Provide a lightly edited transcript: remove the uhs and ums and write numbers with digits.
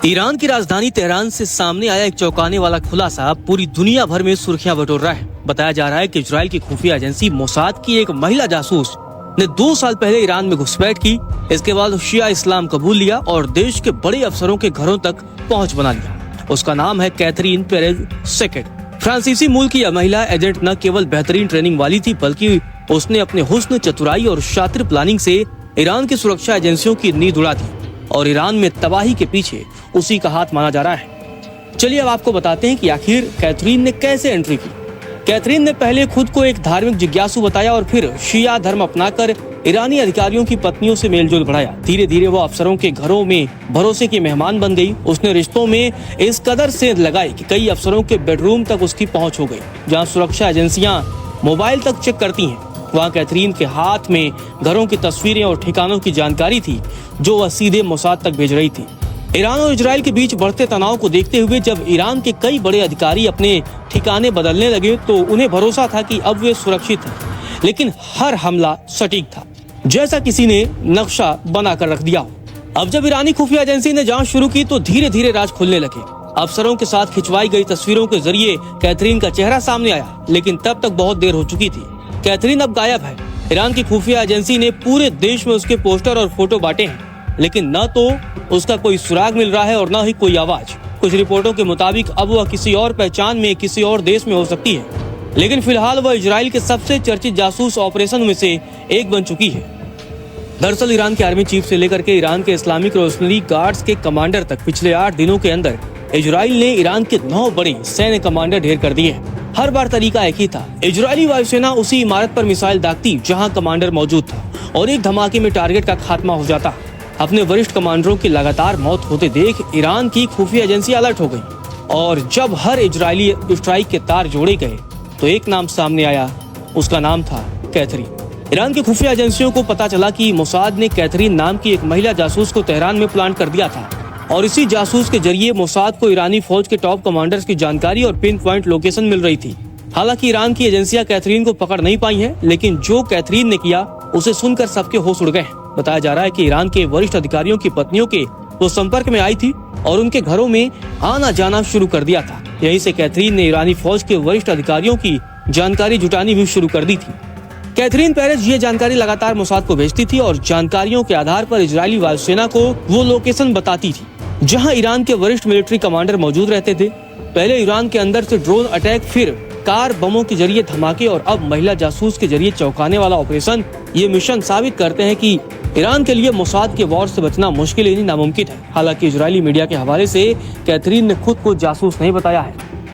Iran की राजधानी Tehran से सामने आया एक चौंकाने वाला खुलासा पूरी दुनिया भर में सुर्खियां बटोर रहा है। बताया जा रहा है कि इजराइल की खुफिया एजेंसी मोसाद की एक महिला जासूस ने 2 साल पहले ईरान में घुसपैठ की। इसके बाद शिया इस्लाम कबूल लिया और देश के बड़े अफसरों के घरों तक पहुंच बना लिया। उसका नाम है कैथरीन पेरेज सेकेट। फ्रांसीसी मूल की यह महिला एजेंट न केवल बेहतरीन ट्रेनिंग वाली थी, बल्कि उसने अपने हुस्न, चतुराई और शातिर प्लानिंग से ईरान की सुरक्षा एजेंसियों की नींद उड़ा दी और ईरान में तबाही के पीछे उसी का हाथ माना जा रहा है। चलिए अब आपको बताते हैं कि आखिर कैथरीन ने कैसे एंट्री की। कैथरीन ने पहले खुद को एक धार्मिक जिज्ञासु बताया और फिर शिया धर्म अपनाकर ईरानी अधिकारियों की पत्नियों से मेलजोल बढ़ाया। धीरे धीरे वो अफसरों के घरों में भरोसे की मेहमान बन गई। उसने रिश्तों में इस कदर सेंध लगाई कि कई अफसरों के बेडरूम तक उसकी पहुंच हो गई। जहां सुरक्षा एजेंसियां मोबाइल तक चेक करती हैं, वहाँ कैथरीन के हाथ में घरों की तस्वीरें और ठिकानों की जानकारी थी जो वह सीधे मोसाद तक भेज रही थी। ईरान और इजराइल के बीच बढ़ते तनाव को देखते हुए जब ईरान के कई बड़े अधिकारी अपने ठिकाने बदलने लगे तो उन्हें भरोसा था कि अब वे सुरक्षित हैं। लेकिन हर हमला सटीक था, जैसा किसी ने नक्शा बनाकर रख दिया हो। अब जब ईरानी खुफिया एजेंसी ने जांच शुरू की तो धीरे धीरे राज खुलने लगे। अफसरों के साथ खिंचवाई गई तस्वीरों के जरिए कैथरीन का चेहरा सामने आया, लेकिन तब तक बहुत देर हो चुकी थी। कैथरीन अब गायब है। ईरान की खुफिया एजेंसी ने पूरे देश में उसके पोस्टर और फोटो बांटे हैं, लेकिन न तो उसका कोई सुराग मिल रहा है और न ही कोई आवाज। कुछ रिपोर्टों के मुताबिक अब वह किसी और पहचान में किसी और देश में हो सकती है, लेकिन फिलहाल वह इजराइल के सबसे चर्चित जासूस ऑपरेशन में से एक बन चुकी है। दरअसल ईरान के आर्मी चीफ से लेकर के ईरान के इस्लामिक रेवोल्यूशनरी गार्ड्स के कमांडर तक पिछले 8 दिनों के अंदर इजराइल ने ईरान के 9 बड़े सैन्य कमांडर ढेर कर दिए। हर बार तरीका एक ही था। इजरायली वायुसेना उसी इमारत पर मिसाइल दागती जहां कमांडर मौजूद था और एक धमाके में टारगेट का खात्मा हो जाता। अपने वरिष्ठ कमांडरों की लगातार मौत होते देख ईरान की खुफिया एजेंसी अलर्ट हो गई और जब हर इजरायली स्ट्राइक के तार जोड़े गए तो एक नाम सामने आया। उसका नाम था कैथरीन। ईरान की खुफिया एजेंसियों को पता चला कि मोसाद ने कैथरीन नाम की एक महिला जासूस को तेहरान में प्लांट कर दिया था और इसी जासूस के जरिए मोसाद को ईरानी फौज के टॉप कमांडर्स की जानकारी और पिन पॉइंट लोकेशन मिल रही थी। हालांकि ईरान की एजेंसियां कैथरीन को पकड़ नहीं पाई हैं, लेकिन जो कैथरीन ने किया उसे सुनकर सबके होश उड़ गए। बताया जा रहा है कि ईरान के वरिष्ठ अधिकारियों की पत्नियों के वो संपर्क में आई थी और उनके घरों में आना जाना शुरू कर दिया था। यहीं से कैथरीन ने ईरानी फौज के वरिष्ठ अधिकारियों की जानकारी जुटानी भी शुरू कर दी थी। कैथरीन पेरेज ये जानकारी लगातार मोसाद को भेजती थी और जानकारियों के आधार पर इजरायली वायुसेना को वो लोकेशन बताती थी जहां ईरान के वरिष्ठ मिलिट्री कमांडर मौजूद रहते थे। पहले ईरान के अंदर से ड्रोन अटैक, फिर कार बमों के जरिए धमाके और अब महिला जासूस के जरिए चौंकाने वाला ऑपरेशन। ये मिशन साबित करते हैं कि ईरान के लिए मोसाद के वॉर से बचना मुश्किल ही नहीं नामुमकिन है। हालांकि इजरायली मीडिया के हवाले से कैथरीन ने खुद को जासूस नहीं बताया है।